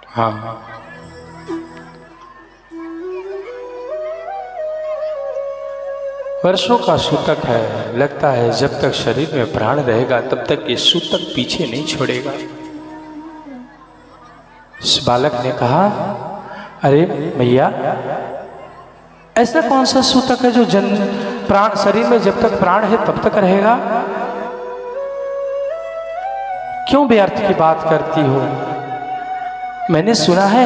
हाँ, वर्षों का सूतक है। लगता है जब तक शरीर में प्राण रहेगा तब तक ये सूतक पीछे नहीं छोड़ेगा। इस बालक ने कहा, अरे मैया, ऐसा कौन सा सूतक है जो प्राण शरीर में जब तक प्राण है तब तक रहेगा? क्यों व्यर्थ की बात करती हो? मैंने सुना है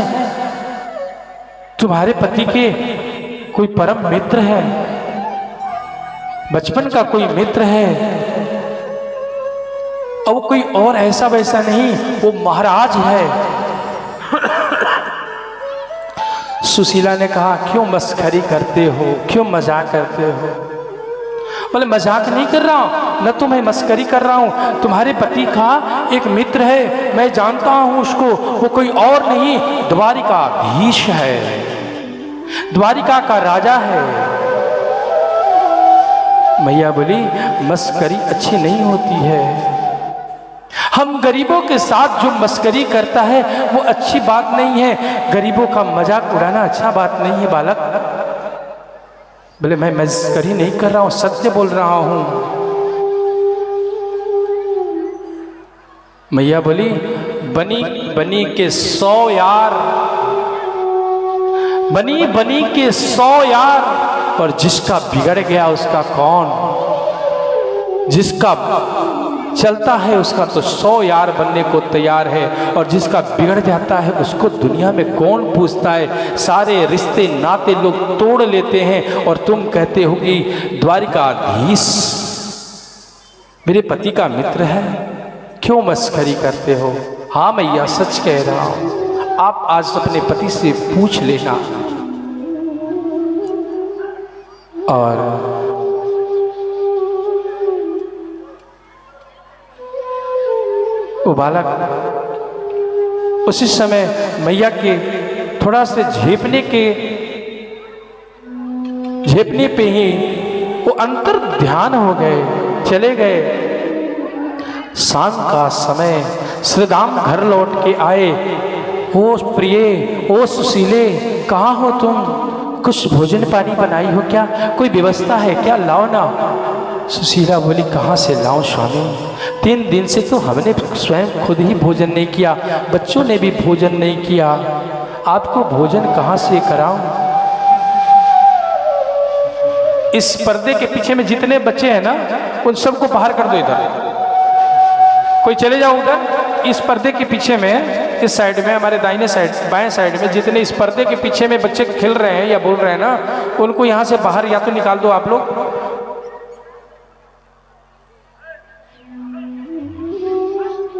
तुम्हारे पति के कोई परम मित्र है, बचपन का कोई मित्र है, और कोई और ऐसा वैसा नहीं, वो महाराज है। सुशीला ने कहा, क्यों मस्खरी करते हो, क्यों मजाक करते हो? बोले, मजाक नहीं कर रहा हूं, न तो मैं मस्करी कर रहा हूं। तुम्हारे पति का एक मित्र है, मैं जानता हूं उसको, वो कोई और नहीं, द्वारिकाधीश है, द्वारिका का राजा है। मैया बोली, मस्करी अच्छी नहीं होती है। हम गरीबों के साथ जो मस्करी करता है वो अच्छी बात नहीं है। गरीबों का मजाक उड़ाना अच्छा बात नहीं है बालक। बोले, मैं मस्करी नहीं कर रहा हूं, सत्य बोल रहा हूं। मैया बोली, बनी बनी के 100 यार, बनी बनी के 100 यार, और जिसका बिगड़ गया उसका कौन? जिसका चलता है उसका तो 100 यार बनने को तैयार है, और जिसका बिगड़ जाता है उसको दुनिया में कौन पूछता है? सारे रिश्ते नाते लोग तोड़ लेते हैं, और तुम कहते हो कि द्वारिकाधीश मेरे पति का मित्र है, क्यों मस्खरी करते हो? हाँ मैया, सच कह रहा हूं। आप आज अपने पति से पूछ लेना। और वो बालक उसी समय मैया के थोड़ा से झेपने पे ही वो अंतर ध्यान हो गए, चले गए। शाम का समय, श्रीधाम घर लौट के आए। ओ प्रिय, ओ सुशीले, कहाँ हो तुम? कुछ भोजन पानी बनाई हो क्या? कोई व्यवस्था है क्या? लाओ ना। सुशीला बोली, कहाँ से लाऊं स्वामी? 3 दिन से तो हमने स्वयं खुद ही भोजन नहीं किया, बच्चों ने भी भोजन नहीं किया, आपको भोजन कहाँ से कराऊं? इस पर्दे के पीछे में जितने बच्चे हैं ना, उन सबको बाहर कर दो। इधर कोई चले जाओ उधर। इस पर्दे के पीछे में, इस साइड में, हमारे दाहिने साइड, बाएं साइड में जितने इस पर्दे के पीछे में बच्चे खेल रहे हैं या बोल रहे हैं ना, उनको यहाँ से बाहर या तो निकाल दो आप लोग।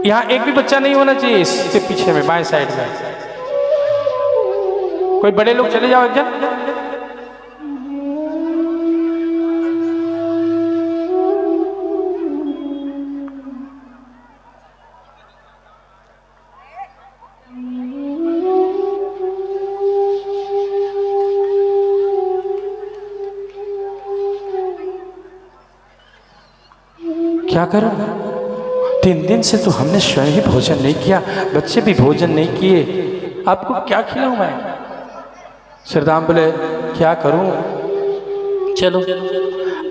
यहाँ एक भी बच्चा नहीं होना चाहिए इसके पीछे में, बाएं साइड में। कोई बड़े लोग चले जाओ क्या? क्या करूं? 3 दिन से तो हमने स्वयं ही भोजन नहीं किया, बच्चे भी भोजन नहीं किए, आपको क्या खिलाऊं मैं? श्रीराम बोले, क्या करूं? चलो,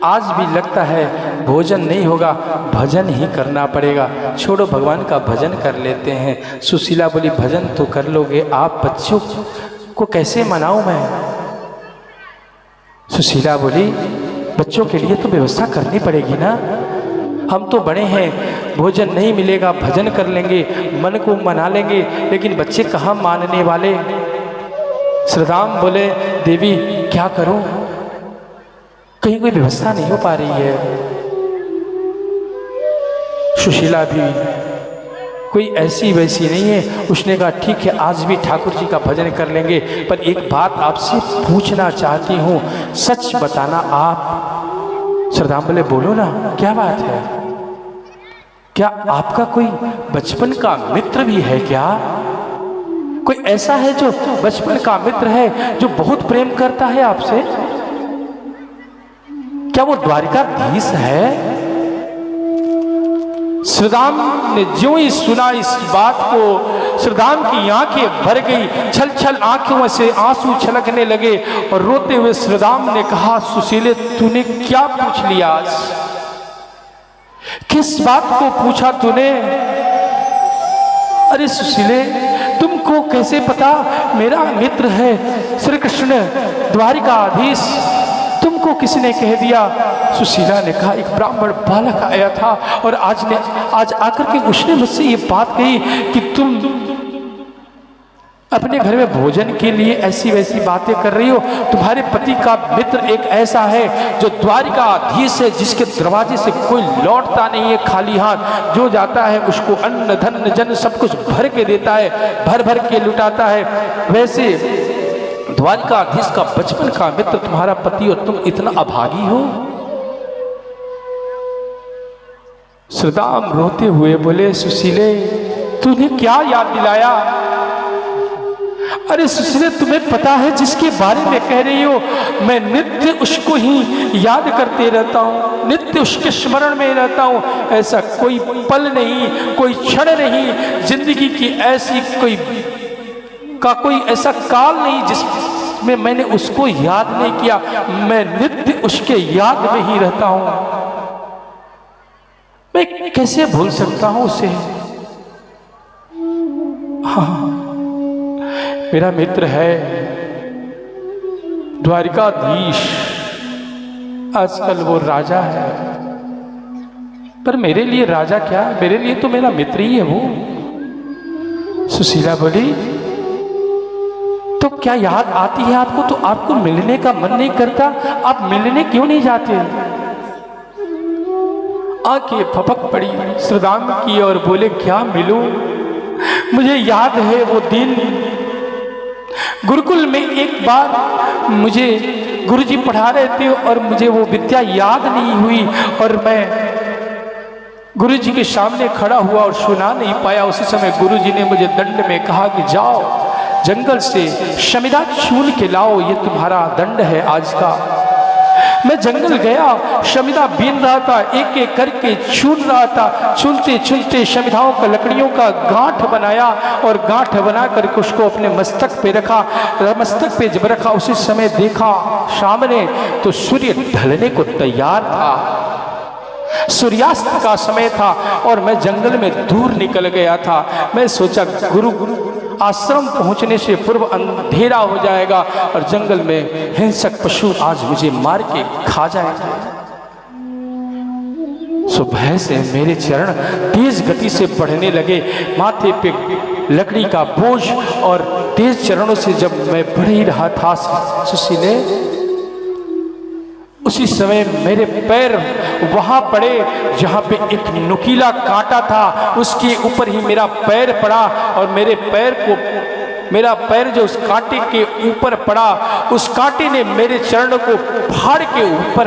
आज भी लगता है भोजन नहीं होगा, भजन ही करना पड़ेगा। छोड़ो, भगवान का भजन कर लेते हैं। सुशीला बोली, भजन तो कर लोगे आप, बच्चों को कैसे मनाऊं मैं? सुशीला बोली, बच्चों के लिए तो व्यवस्था करनी पड़ेगी ना। हम तो बड़े हैं, भोजन नहीं मिलेगा, भजन कर लेंगे, मन को मना लेंगे, लेकिन बच्चे कहाँ मानने वाले? श्रीराम बोले, देवी क्या करूं? कहीं कोई व्यवस्था नहीं हो पा रही है। सुशीला भी कोई ऐसी वैसी नहीं है। उसने कहा, ठीक है, आज भी ठाकुर जी का भजन कर लेंगे, पर एक बात आपसे पूछना चाहती हूँ, सच बताना आप। श्रीराम बोले, बोलो ना, क्या बात है? क्या आपका कोई बचपन का मित्र भी है क्या? कोई ऐसा है जो बचपन का मित्र है, जो बहुत प्रेम करता है आपसे? क्या वो द्वारिकाधीश है? श्रीराम ने ज्यों ही सुना इस बात को, श्रीराम की आंखें भर गई, छल छल आंखों से आंसू छलकने लगे और रोते हुए श्रीराम ने कहा, सुशीले तूने क्या पूछ लिया आज? किस बात को पूछा तूने? अरे सुशीले तुमको कैसे पता? मेरा मित्र है श्री कृष्ण द्वारिकाधीश, तुमको किसने कह दिया? सुशीला ने कहा, एक ब्राह्मण बालक आया था और आज आकर के उसने मुझसे ये बात कही कि तुम अपने घर में भोजन के लिए ऐसी वैसी बातें कर रही हो। तुम्हारे पति का मित्र एक ऐसा है जो द्वारिकाधीश है, जिसके दरवाजे से कोई लौटता नहीं है खाली हाथ, जो जाता है उसको अन्न धन जन सब कुछ भर के देता है, भर भर के लुटाता है। वैसे द्वारिकाधीश का बचपन का मित्र तुम्हारा पति और तुम इतना अभागी हो। श्रीराम रोते हुए बोले, सुशीले तूने क्या याद दिलाया? अरे सुशीले तुम्हें पता है जिसके बारे में कह रही हो, मैं नित्य उसको ही याद करते रहता हूँ, नित्य उसके स्मरण में रहता हूँ। ऐसा कोई पल नहीं, कोई क्षण नहीं जिंदगी की ऐसी कोई ऐसा काल नहीं जिसमें मैंने उसको याद नहीं किया। मैं नित्य उसके याद में ही रहता हूँ। मैं कैसे भूल सकता हूँ उसे? हाँ, मेरा मित्र है द्वारिकाधीश, आजकल वो राजा है, पर मेरे लिए राजा क्या, मेरे लिए तो मेरा मित्र ही है वो। सुशीला बोली, तो क्या याद आती है आपको? तो आपको मिलने का मन नहीं करता? आप मिलने क्यों नहीं जाते? आंखें फपक पड़ी श्रीराम की और बोले, क्या मिलूं? मुझे याद है वो दिन गुरुकुल में एक बार मुझे गुरुजी पढ़ा रहे थे और मुझे वो विद्या याद नहीं हुई और मैं गुरुजी के सामने खड़ा हुआ और सुना नहीं पाया। उसी समय गुरुजी ने मुझे दंड में कहा कि जाओ जंगल से शमिदा चून के लाओ, ये तुम्हारा दंड है आज का। मैं जंगल गया, शमिदा बीन रहा था, एक एक करके चुन रहा था। चुनते चुनते शमिदाओं का लकड़ियों का गांठ बनाया और गांठ बना करके उसको अपने मस्तक पे रखा। मस्तक पे जब रखा उसी समय देखा सामने तो सूर्य ढलने को तैयार था, सूर्यास्त का समय था और मैं जंगल में दूर निकल गया था। मैं सोचा गुरु आश्रम पहुंचने से पूर्व अंधेरा हो जाएगा और जंगल में हिंसक पशु आज मुझे मार के खा जाएंगे। सो भय से मेरे चरण तेज गति से बढ़ने लगे, माथे पे लकड़ी का बोझ और तेज चरणों से जब मैं बढ़ ही रहा था सुशीले, उसी समय मेरे पैर वहां पड़े जहां पे एक नुकीला कांटा था, उसके ऊपर ही मेरा पैर पड़ा और मेरा पैर जो उस कांटे के ऊपर पड़ा, उस कांटे ने मेरे चरण को फाड़ के ऊपर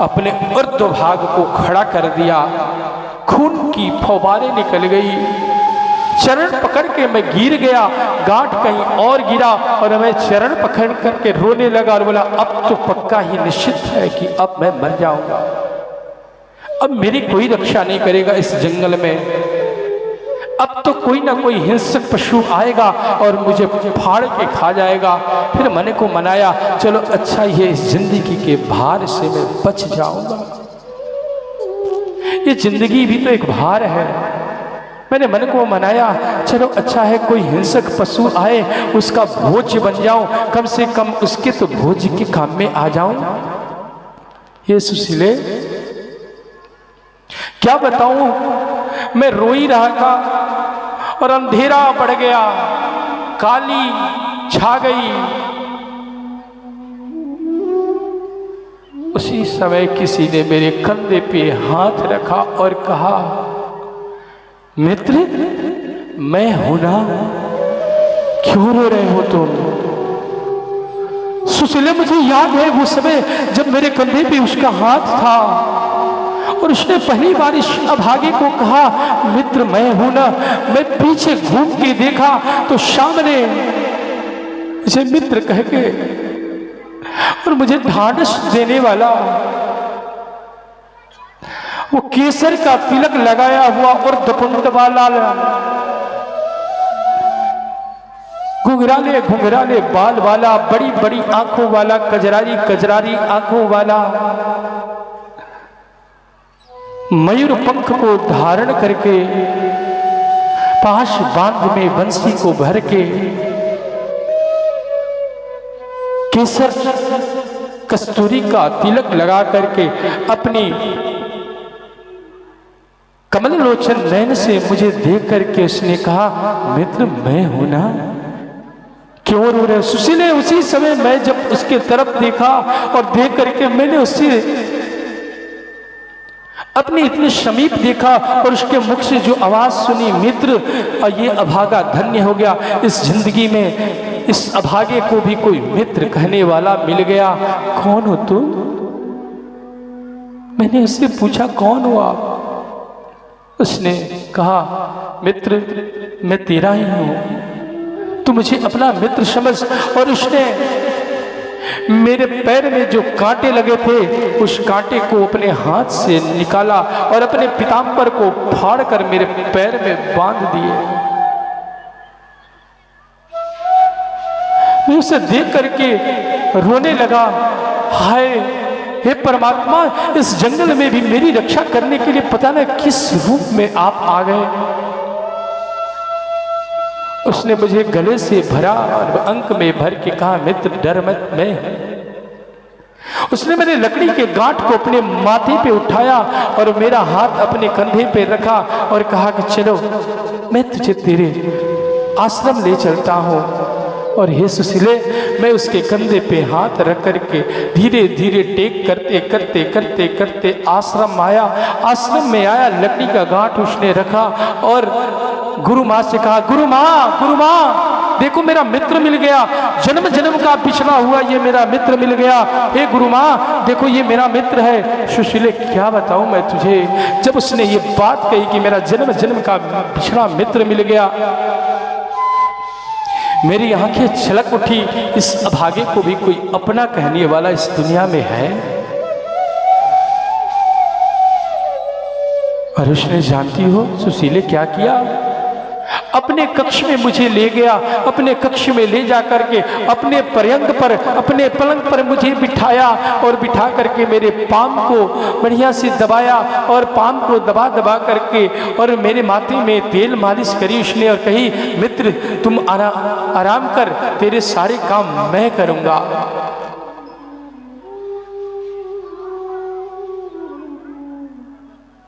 अपने ऊर्ध्व भाग को खड़ा कर दिया। खून की फौवारें निकल गई, चरण पकड़ के मैं गिर गया, गांठ कहीं और गिरा और मैं चरण पकड़ करके रोने लगा और बोला, अब तो पक्का ही निश्चित है कि अब मैं मर जाऊंगा, अब मेरी कोई रक्षा नहीं करेगा इस जंगल में, अब तो कोई ना कोई हिंसक पशु आएगा और मुझे फाड़ के खा जाएगा। फिर मन को मनाया, चलो अच्छा ये इस जिंदगी के भार से मैं बच जाऊंगा, ये जिंदगी भी तो एक भार है। मैंने मन को मनाया, चलो अच्छा है कोई हिंसक पशु आए उसका भोज बन जाऊं, कम से कम उसके तो भोज के काम में आ जाऊं। ये सुशीले क्या बताऊं, मैं रो ही रहा था और अंधेरा पड़ गया, काली छा गई। उसी समय किसी ने मेरे कंधे पे हाथ रखा और कहा, मित्र मैं हूं ना, क्यों रो रहे हो तुम? सुशीले मुझे याद है वो समय जब मेरे कंधे पे उसका हाथ था और उसने पहली बार इस अभागे को कहा, मित्र मैं हूं ना। मैं पीछे घूम के देखा तो सामने इसे मित्र कह के और मुझे ढांढस देने वाला वो केसर का तिलक लगाया हुआ और दपुंड वाला घुंघराले घुंघराले बाल वाला, बड़ी बड़ी आंखों वाला, कजरारी कजरारी आंखों वाला, मयूर पंख को धारण करके पाश बांध में बंसी को भर के केसर कस्तूरी का तिलक लगा करके अपनी कमल लोचन नयन से मुझे देख करके उसने कहा, मित्र मैं हूं ना, क्यों रो रहे? सुशीले उसी समय मैं जब उसके तरफ देखा और देख करके मैंने उससे अपने इतने समीप देखा और उसके मुख से जो आवाज सुनी, मित्र, और ये अभागा धन्य हो गया, इस जिंदगी में इस अभागे को भी कोई मित्र कहने वाला मिल गया। कौन हो तुम? मैंने उससे पूछा, कौन हो आप? उसने कहा, मित्र मैं तेरा ही हूं, तू मुझे अपना मित्र समझ। और उसने मेरे पैर में जो कांटे लगे थे उस कांटे को अपने हाथ से निकाला और अपने पीतांबर को फाड़ कर मेरे पैर में बांध दिए। मैं उसे देख करके रोने लगा, हाय हे परमात्मा, इस जंगल में भी मेरी रक्षा करने के लिए पता नहीं किस रूप में आप आ गए। उसने मुझे गले से भरा और अंक में भर के कहा, मित्र डर मत, मैं हूं। उसने मेरे लकड़ी के गांठ को अपने माथे पे उठाया और मेरा हाथ अपने कंधे पे रखा और कहा कि चलो मैं तुझे तेरे आश्रम ले चलता हूं। और हे सुशीले, मैं उसके कंधे पे हाथ रख करके धीरे धीरे टेक करते करते करते करते आश्रम आया। आश्रम में आया, लकड़ी का गांठ उसने रखा और गुरु माँ से कहा, गुरु माँ देखो मेरा मित्र मिल गया, जन्म जन्म का पिछड़ा हुआ ये मेरा मित्र मिल गया। हे गुरु माँ देखो ये मेरा मित्र है। सुशीले क्या बताऊं मैं तुझे, जब उसने ये बात कही कि मेरा जन्म जन्म का पिछड़ा मित्र मिल गया, मेरी आंखें छलक उठी। इस अभागे को भी कोई अपना कहने वाला इस दुनिया में है? और उसने, जानती हो सुशीले क्या किया? अपने कक्ष में मुझे ले गया, अपने कक्ष में ले जा करके अपने पर्यंक पर, अपने पलंग पर मुझे बिठाया और बिठा करके मेरे पाम को बढ़िया से दबाया और पाम को दबा दबा करके और मेरे माथे में तेल मालिश करी उसने और कही, मित्र तुम आराम कर, तेरे सारे काम मैं करूंगा।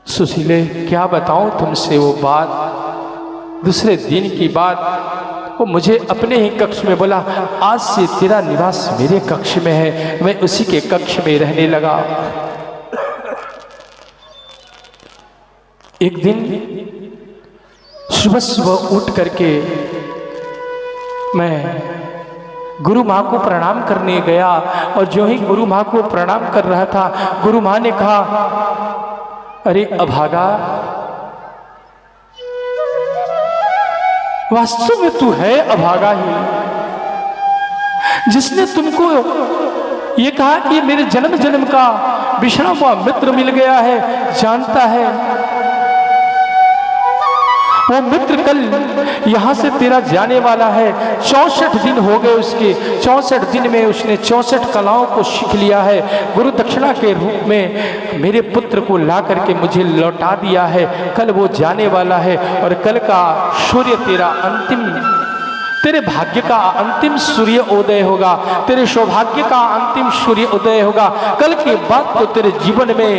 सुशीले क्या बताऊं तुमसे वो बात। दूसरे दिन की बात, वो मुझे अपने ही कक्ष में बोला, आज से तेरा निवास मेरे कक्ष में है। मैं उसी के कक्ष में रहने लगा। एक दिन सुबह सुबह उठ करके मैं गुरु माँ को प्रणाम करने गया और जो ही गुरु माँ को प्रणाम कर रहा था, गुरु माँ ने कहा, अरे अभागा, वास्तव में तू है अभागा ही। जिसने तुमको ये कहा कि मेरे जन्म जन्म का बिछड़ा हुआ मित्र मिल गया है, जानता है वो मित्र कल यहां से तेरा जाने वाला है। 64 दिन हो गए उसके, 64 दिन में उसने 64 कलाओं को सीख लिया है। गुरु दक्षिणा के रूप में मेरे पुत्र को ला करके मुझे लौटा दिया है। कल वो जाने वाला है और कल का सूर्य तेरा अंतिम, तेरे भाग्य का अंतिम सूर्य उदय होगा, तेरे सौभाग्य का अंतिम सूर्य उदय होगा। कल के बाद तो तेरे जीवन में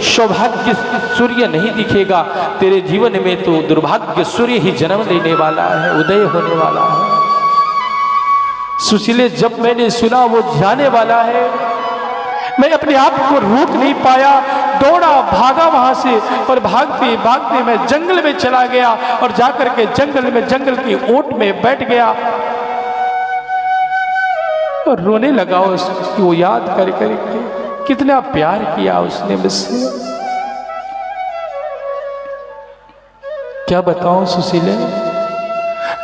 सौभाग्य सूर्य नहीं दिखेगा, तेरे जीवन में तो दुर्भाग्य सूर्य ही जन्म लेने वाला है, उदय होने वाला है। सुशीले जब मैंने सुना वो जाने वाला है, मैं अपने आप को रोक नहीं पाया, दौड़ा भागा वहां से और भागते भागते मैं जंगल में चला गया और जाकर के जंगल की ओट में बैठ गया और रोने लगा उसको याद कर करके, कितना प्यार किया उसने मुझसे। क्या बताऊं सुशीले,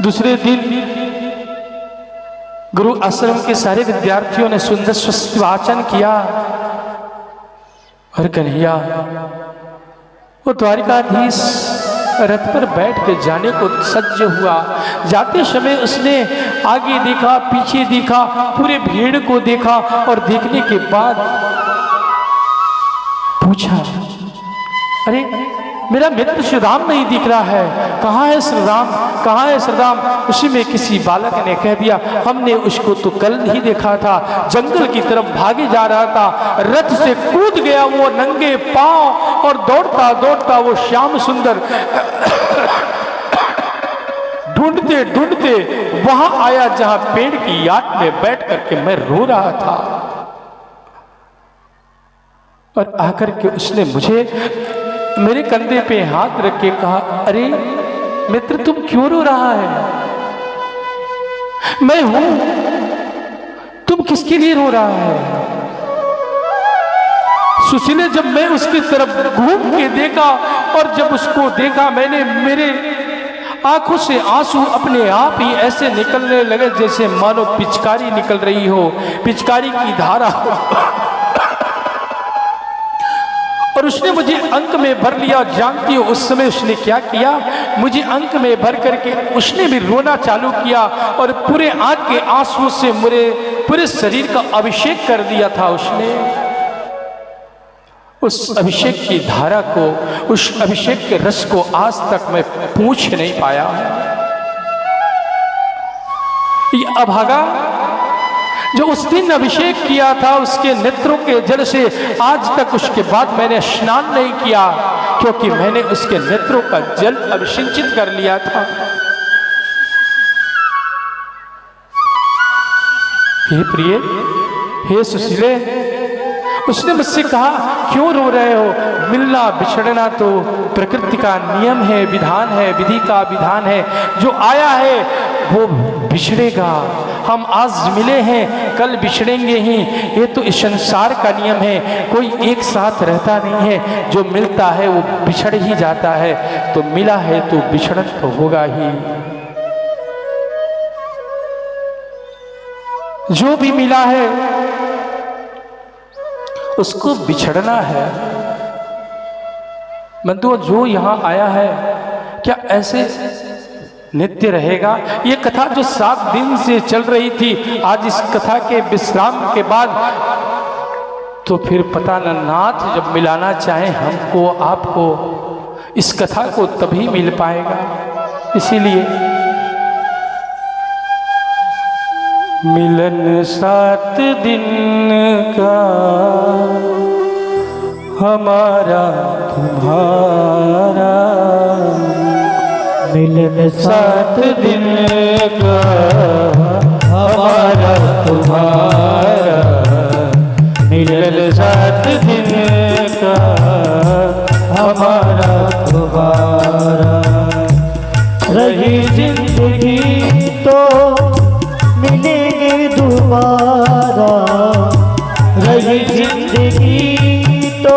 दूसरे दिन गुरु आश्रम के सारे विद्यार्थियों ने सुंदर स्वस्ति वाचन किया और कन्हैया वो द्वारिकाधीश रथ पर बैठ के जाने को सज्ज हुआ। जाते समय उसने आगे देखा, पीछे देखा, पूरे भीड़ को देखा और देखने के बाद पूछा, अरे मेरा मित्र श्री राम नहीं दिख रहा है, कहाँ है श्री राम, कहाँ है श्री राम? उसी में किसी बालक ने कह दिया, हमने उसको तो कल ही देखा था, जंगल की तरफ भागे जा रहा था, रथ से कूद गया वो नंगे पांव और दौड़ता दौड़ता वो श्याम सुंदर ढूंढते ढूंढते वहां आया जहां पेड़ की याद में बैठ करके मैं रो रहा था। और आकर के उसने मुझे मेरे कंधे पे हाथ रख के कहा, अरे मित्र तुम क्यों रो रहा है? मैं हूं, तुम किसके लिए रो रहा है? सुशीले जब मैं उसकी तरफ घूम के देखा और जब उसको देखा मैंने, मेरे आंखों से आंसू अपने आप ही ऐसे निकलने लगे जैसे मानो पिचकारी निकल रही हो, पिचकारी की धारा हो। और उसने मुझे अंक में भर लिया। जानती हो उस समय उसने क्या किया? मुझे अंक में भर करके उसने भी रोना चालू किया और पूरे आंख के आंसू से मेरे पूरे शरीर का अभिषेक कर दिया था उसने। उस अभिषेक की धारा को, उस अभिषेक के रस को आज तक मैं पूछ नहीं पाया। ये अभागा जो उस दिन अभिषेक किया था उसके नेत्रों के जल से, आज तक उसके बाद मैंने स्नान नहीं किया, क्योंकि मैंने उसके नेत्रों का जल अभिषिंचित कर लिया था। हे प्रिय, हे सुशीले, उसने मुझसे कहा, क्यों रो रहे हो? मिलना बिछड़ना तो प्रकृति का नियम है, विधान है, विधि का विधान है। जो आया है वो बिछड़ेगा। हम आज मिले हैं, कल बिछड़ेंगे ही। ये तो इस संसार का नियम है, कोई एक साथ रहता नहीं है। जो मिलता है वो बिछड़ ही जाता है। तो मिला है तो बिछड़न तो होगा ही। जो भी मिला है उसको बिछड़ना है। बंधुओं, जो यहां आया है क्या ऐसे नित्य रहेगा? ये कथा जो 7 दिन से चल रही थी, आज इस कथा के विश्राम के बाद तो फिर पता न, नाथ जब मिलाना चाहे हमको आपको, इस कथा को तभी मिल पाएगा। इसीलिए मिलन 7 दिन का हमारा तुम्हारा, मिलन 7 दिन का हमारा तुम्हारा, मिलन 7 दिन का हमारा तुम्हारा। रही जिंदगी तो मिलेंगे दोबारा, रही जिंदगी तो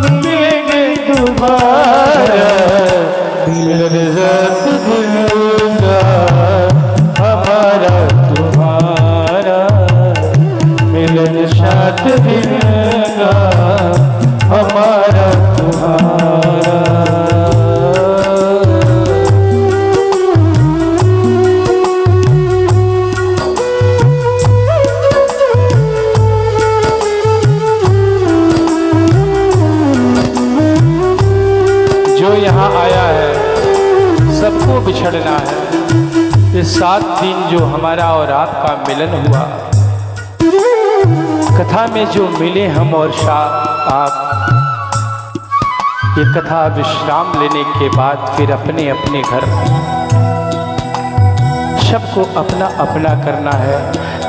मिलेंगे दोबारा, मिलन 7 दिन का हमारा तुम्हारा, मिलन 7 दिन का हमारा तुम्हारा। यहाँ आया है सबको बिछड़ना है। ये 7 दिन जो हमारा और आपका मिलन हुआ, कथा में जो मिले हम और आप, ये कथा विश्राम लेने के बाद फिर अपने अपने घर सबको अपना अपना करना है।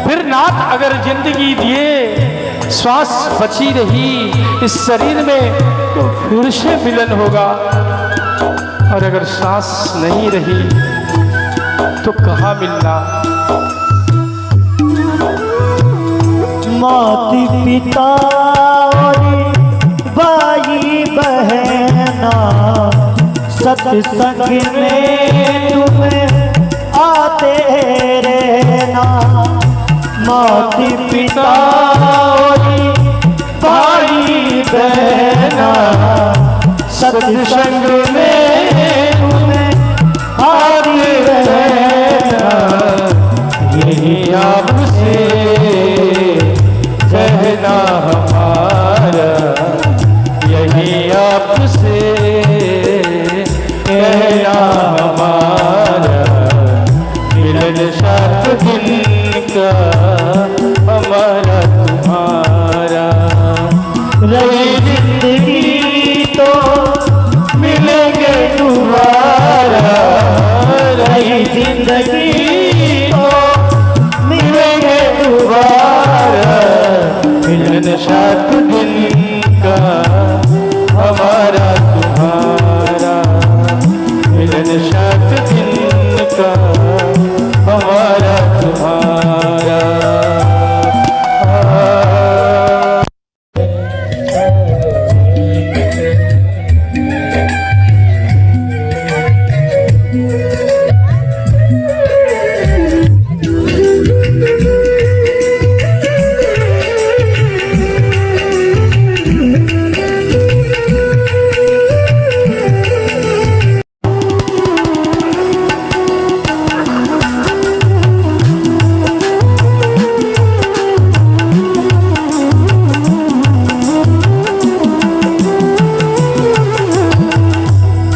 फिर नाथ अगर जिंदगी दिए, श्वास बची रही इस शरीर में, तो फिर से मिलन होगा। और अगर सांस नहीं रही तो कहाँ मिलना? माता पिता भाई बहना सत्संग में तुम्हें आते रहना। माता पिता भाई बहना सत्संग में तुम्हें आते रहना, यही आपसे कहना हमारा, यही आपसे कहना हमारा, मिलन सात दिन का हमारा तुम्हारा। रही जिंदगी तो मिलेंगे दोबारा, रही जिंदगी तो मिलेंगे दोबारा, मिलन सात दिन का हमारा तुम्हारा, मिलन सात दिन का हमारा तुम्हारा।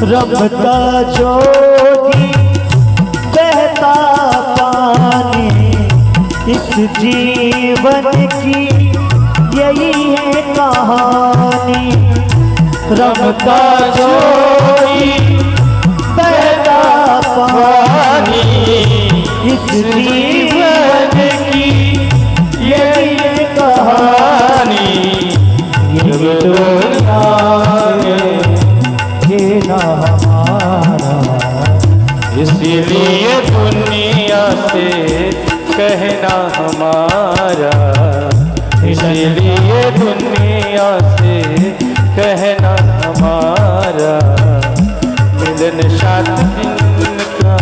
रमता जोगी बहता पानी, इस जीवन की यही है कहानी। रमता जोगी बहता पानी, इस जीवन की यही है कहानी। ये दुनिया ना हमारा, इसीलिए दुनिया से कहना हमारा, इसीलिए दुनिया से कहना हमारा, मिलन सात दिन का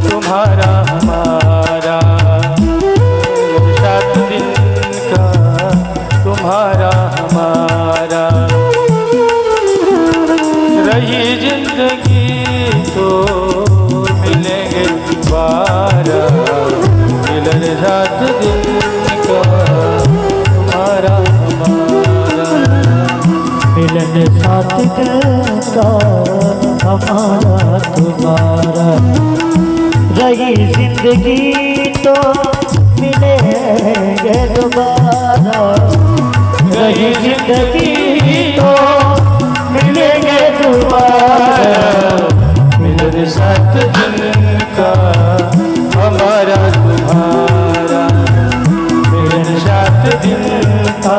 तुम्हारा हमारा, मिलन सात दिन का तुम्हारा हमारा। रही जिंदगी तो मिलेंगे दोबारा, मिलन सात दिन का तुम्हारा हमारा, मिलन सात दिन का हमारा तुम्हारा। रही जिंदगी तो मिलेंगे दोबारा, रही जिंदगी तो मिलेंगे दोबारा, मिलन सात दिन का हमारा तुम्हारा, मिलन सात दिन का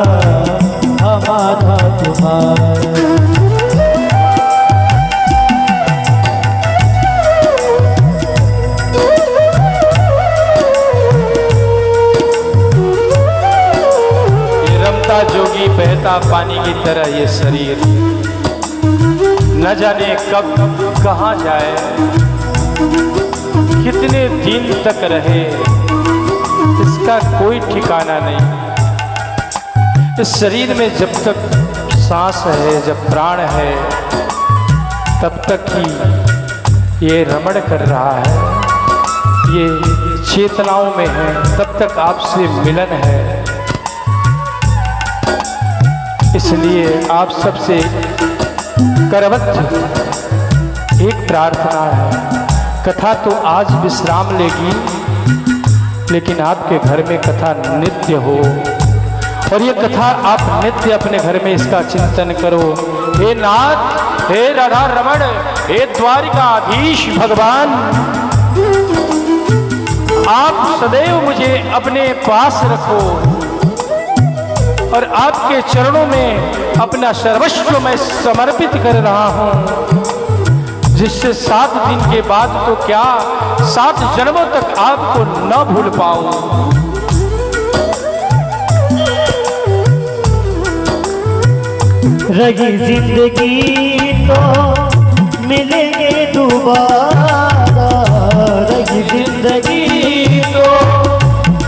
हमारा तुम्हारा। ये रमता जोगी बहता पानी की तरह ये शरीर न जाने कब कहाँ जाए, कितने दिन तक रहे, इसका कोई ठिकाना नहीं। इस शरीर में जब तक सांस है, जब प्राण है, तब तक ही ये रमण कर रहा है, ये चेतनाओं में है, तब तक आपसे मिलन है। इसलिए आप सबसे करवत एक प्रार्थना है। कथा तो आज विश्राम लेगी, लेकिन आपके घर में कथा नित्य हो, और ये कथा आप नित्य अपने घर में इसका चिंतन करो। हे नाथ, हे राधा रमण, हे द्वारिकाधीश भगवान, आप सदैव मुझे अपने पास रखो और आपके चरणों में अपना सर्वस्व मैं समर्पित कर रहा हूँ, जिससे 7 दिन के बाद तो क्या 7 जन्मों तक आपको न भूल पाऊं। रही जिंदगी तो मिलेंगे दोबारा, रही जिंदगी तो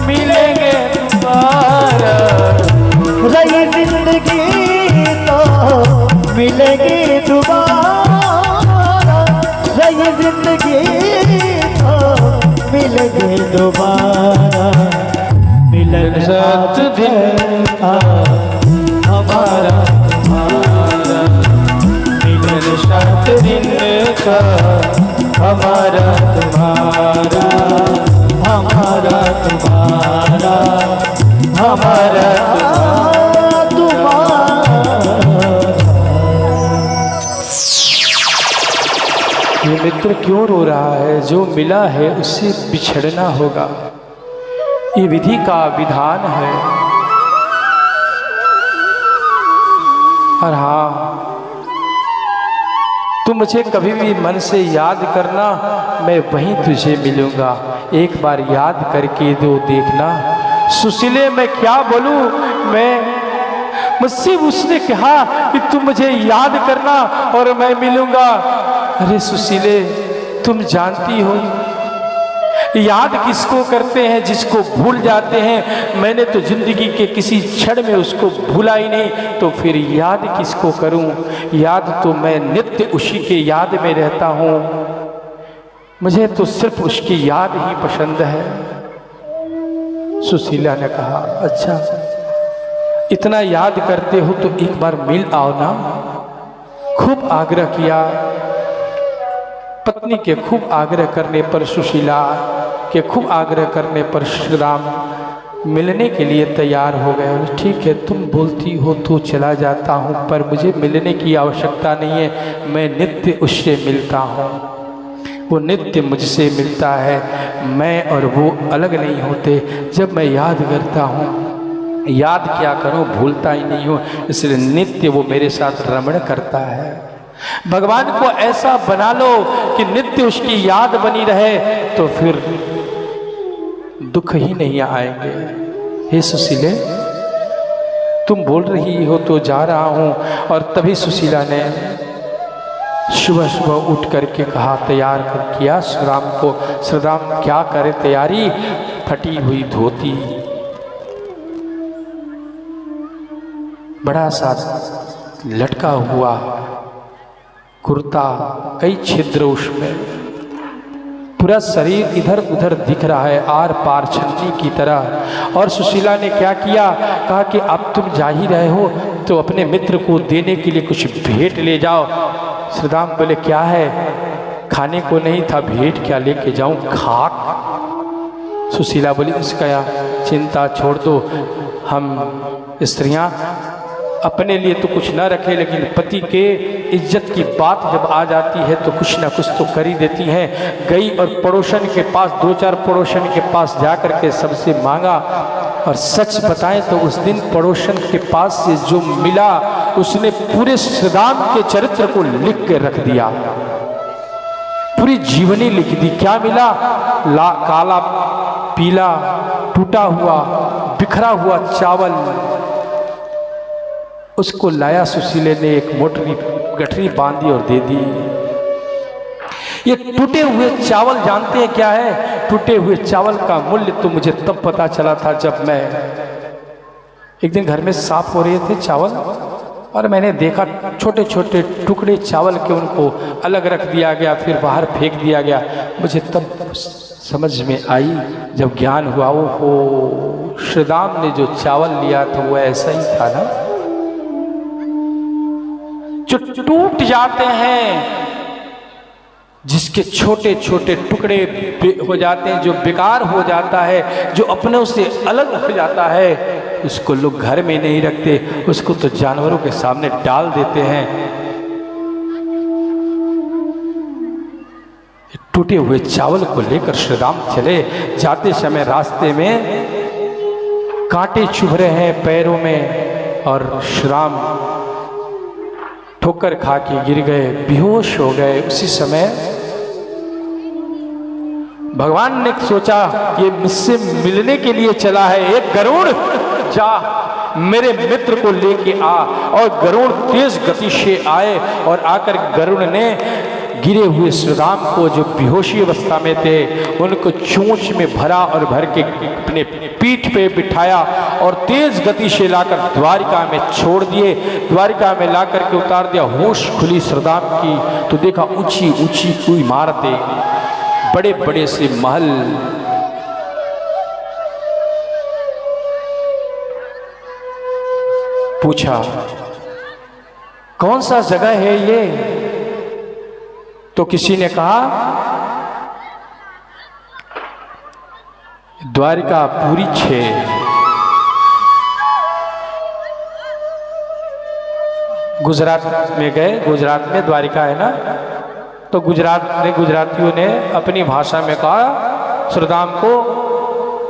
मिलेंगे दोबारा, रही जिंदगी तो मिलेंगे दोबारा, दोबारा मिलन सात दिन का हमारा तुम्हारा मिलन 7 दिन का हमारा तुम्हारा हमारा तुम्हारा हमारा ये मित्र क्यों रो रहा है? जो मिला है उससे बिछड़ना होगा, ये विधि का विधान है। और हाँ, तू मुझे कभी भी मन से याद करना, मैं वहीं तुझे मिलूंगा। एक बार याद करके दो देखना। सुशीले मैं क्या बोलूं, मुझसे उसने कहा कि तुम मुझे याद करना और मैं मिलूंगा। अरे सुशीले, तुम जानती हो याद किसको करते हैं? जिसको भूल जाते हैं। मैंने तो जिंदगी के किसी क्षण में उसको भूला ही नहीं, तो फिर याद किसको करूं? याद तो मैं नित्य उसी के याद में रहता हूं। मुझे तो सिर्फ उसकी याद ही पसंद है। सुशीला ने कहा, अच्छा इतना याद करते हो तो एक बार मिल आओ ना। खूब आग्रह किया। पत्नी के खूब आग्रह करने पर, सुशीला के खूब आग्रह करने पर श्री राम मिलने के लिए तैयार हो गए। ठीक है, तुम बोलती हो तो चला जाता हूँ, पर मुझे मिलने की आवश्यकता नहीं है। मैं नित्य उससे मिलता हूँ, वो नित्य मुझसे मिलता है। मैं और वो अलग नहीं होते। जब मैं याद करता हूँ, याद क्या करूँ, भूलता ही नहीं हूँ, इसलिए नित्य वो मेरे साथ रमण करता है। भगवान को ऐसा बना लो कि नित्य उसकी याद बनी रहे, तो फिर दुख ही नहीं आएंगे। हे सुशीले, तुम बोल रही हो तो जा रहा हूं। और तभी सुशीला ने सुबह सुबह उठ करके कहा, तैयार कर किया श्री राम को। श्री राम क्या करे तैयारी? फटी हुई धोती, बड़ा सा लटका हुआ कुर्ता, कई छिद्र उसमें, पूरा शरीर इधर उधर दिख रहा है, आर पार छन्नी की तरह। और सुशीला ने क्या किया? कहा कि अब तुम जा ही रहे हो तो अपने मित्र को देने के लिए कुछ भेंट ले जाओ। श्री राम बोले, क्या है? खाने को नहीं था, भेंट क्या लेके जाऊं? खाक। सुशीला बोली, इसका चिंता छोड़ दो। हम स्त्रियां अपने लिए तो कुछ ना रखे, लेकिन पति के इज्जत की बात जब आ जाती है तो कुछ ना कुछ तो कर ही देती हैं। गई और पड़ोसन के पास, 2-4 पड़ोसन के पास जाकर के सबसे मांगा। और सच बताएं तो उस दिन पड़ोसन के पास से जो मिला, उसने पूरे श्री राम के चरित्र को लिख के रख दिया, पूरी जीवनी लिख दी। क्या मिला? काला पीला टूटा हुआ बिखरा हुआ चावल, उसको लाया सुशीले ने, एक मोटी गठरी बांधी और दे दी। ये टूटे हुए चावल जानते हैं क्या है? टूटे हुए चावल का मूल्य तो मुझे तब पता चला था जब मैं एक दिन घर में साफ हो रहे थे चावल, और मैंने देखा छोटे छोटे टुकड़े चावल के, उनको अलग रख दिया गया, फिर बाहर फेंक दिया गया। मुझे तब समझ में आई, जब ज्ञान हुआ, वो श्री राम ने जो चावल लिया था वो ऐसा ही था ना, जो टूट जाते हैं, जिसके छोटे छोटे टुकड़े हो जाते हैं, जो बेकार हो जाता है, जो अपनों से अलग हो जाता है, उसको लोग घर में नहीं रखते, उसको तो जानवरों के सामने डाल देते हैं। टूटे हुए चावल को लेकर श्री राम चले। जाते समय रास्ते में कांटे चुभ रहे हैं पैरों में, और श्री राम ठोकर खा के गिर गए, बेहोश हो गए। उसी समय भगवान ने सोचा, ये मुझसे मिलने के लिए चला है, एक गरुड़ जा मेरे मित्र को लेके आ। और गरुड़ तेज गति से आए, और आकर गरुड़ ने गिरे हुए श्री राम को, जो बेहोशी अवस्था में थे, उनको चोंच में भरा और भर के अपने पीठ पे बिठाया और तेज गति से लाकर द्वारिका में छोड़ दिए। द्वारिका में लाकर के उतार दिया। होश खुली श्री राम की तो देखा ऊंची ऊंची इमारतें, बड़े बड़े से महल, पूछा कौन सा जगह है ये? तो किसी ने कहा द्वारिकापुरी 6। गुजरात में गए, गुजरात में द्वारिका है ना, तो गुजरातियों ने अपनी भाषा में कहा श्रीराम को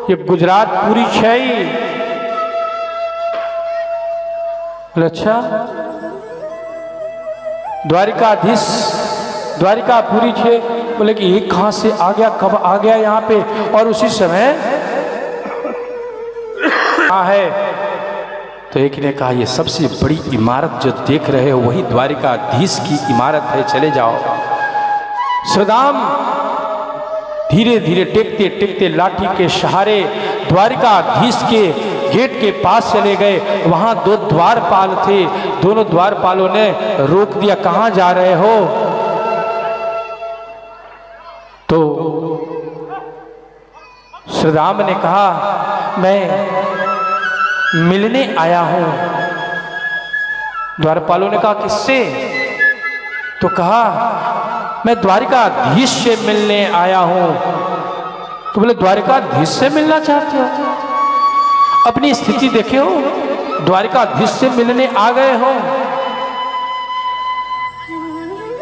ये गुजरातपुरी 6। बोले अच्छा, द्वारिकाधीश द्वारिकापुरी 6। बोले कि ये कहां से आ गया, कब आ गया यहाँ पे? और उसी समय कहाँ है? तो एक ने कहा ये सबसे बड़ी इमारत जो देख रहे हो वही द्वारिकाधीश की इमारत है, चले जाओ। श्रीराम धीरे धीरे टेकते टेकते लाठी के सहारे द्वारिकाधीश के गेट के पास चले गए। वहां 2 द्वारपाल थे, दोनों द्वारपालों ने रोक दिया, कहां जा रहे हो? तो श्रीराम ने कहा मैं मिलने आया हूं। द्वारपालों ने कहा किससे? तो कहा मैं द्वारिकाधीश से मिलने आया हूं। तो बोले द्वारिकाधीश से मिलना चाहते हो? अपनी स्थिति देखे हो, द्वारिकाधीश से मिलने आ गए हो।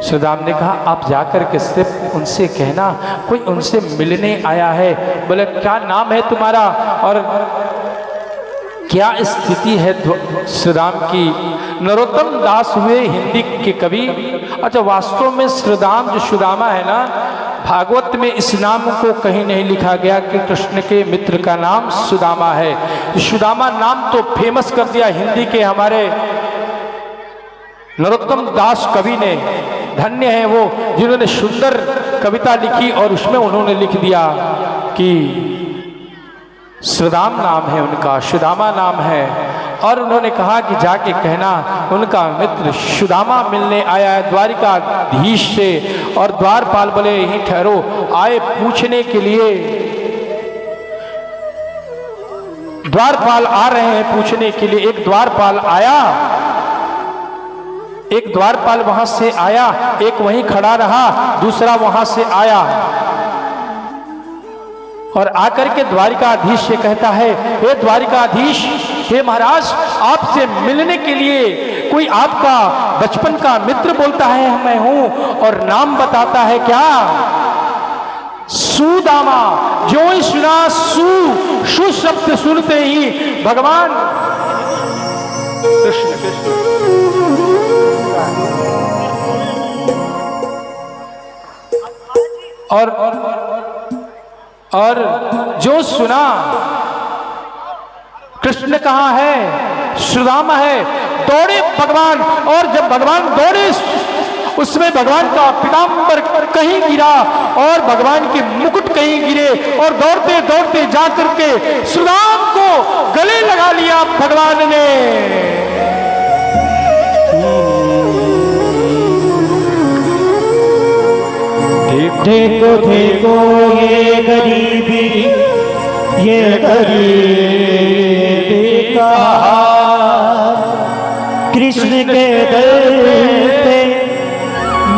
श्रीराम ने कहा आप जाकर के सिर्फ उनसे कहना कोई उनसे मिलने आया है। बोले क्या नाम है तुम्हारा और क्या स्थिति है श्रीराम की? नरोत्तम दास हुए हिंदी के कवि। अच्छा, वास्तव में श्रीराम जो सुदामा है ना, भागवत में इस नाम को कहीं नहीं लिखा गया कि कृष्ण के मित्र का नाम सुदामा है। सुदामा नाम तो फेमस कर दिया हिंदी के हमारे नरोत्तम दास कवि ने। धन्य है वो जिन्होंने सुंदर कविता लिखी और उसमें उन्होंने लिख दिया कि श्रीराम नाम है उनका, सुदामा नाम है। और उन्होंने कहा कि जाके कहना उनका मित्र सुदामा मिलने आया है द्वारिकाधीश से। और द्वारपाल बोले यहीं ठहरो, आए पूछने के लिए। द्वारपाल आ रहे हैं पूछने के लिए। एक द्वारपाल आया, एक द्वारपाल वहां से आया, एक वहीं खड़ा रहा, दूसरा वहां से आया और आकर के द्वारिकाधीश से कहता है हे द्वारिकाधीश, हे महाराज, आपसे मिलने के लिए कोई आपका बचपन का मित्र बोलता है मैं हूं और नाम बताता है क्या? सुदामा। जो ही सुना सु शब्द सुनते ही भगवान कृष्ण और जो सुना कृष्ण कहाँ है, सुदामा है, दौड़े भगवान। और जब भगवान दौड़े उसमें भगवान का पीतांबर कहीं गिरा और भगवान के मुकुट कहीं गिरे और दौड़ते दौड़ते जाकर के सुदाम को गले लगा लिया भगवान ने। देखो देखो ये गरीबी, ये गरीबी का कृष्ण के दर पे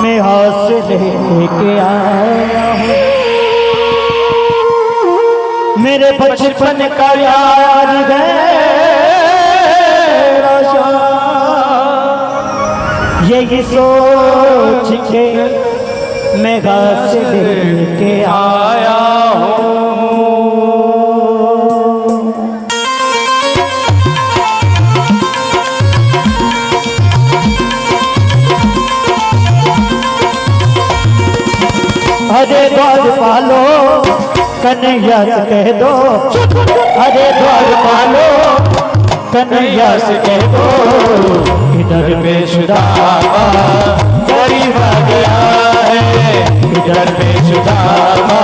मैं हाथ लेके आया हूँ। मेरे बचपन का यार गए यही सोच के मैं घास लेके आया हूँ। अरे द्वारपालो कन्हैया से कह दो, अरे द्वारपालो कन्हैया से कह दो, इधर पे सुदामा गरीब आ गया है, इधर पे सुदामा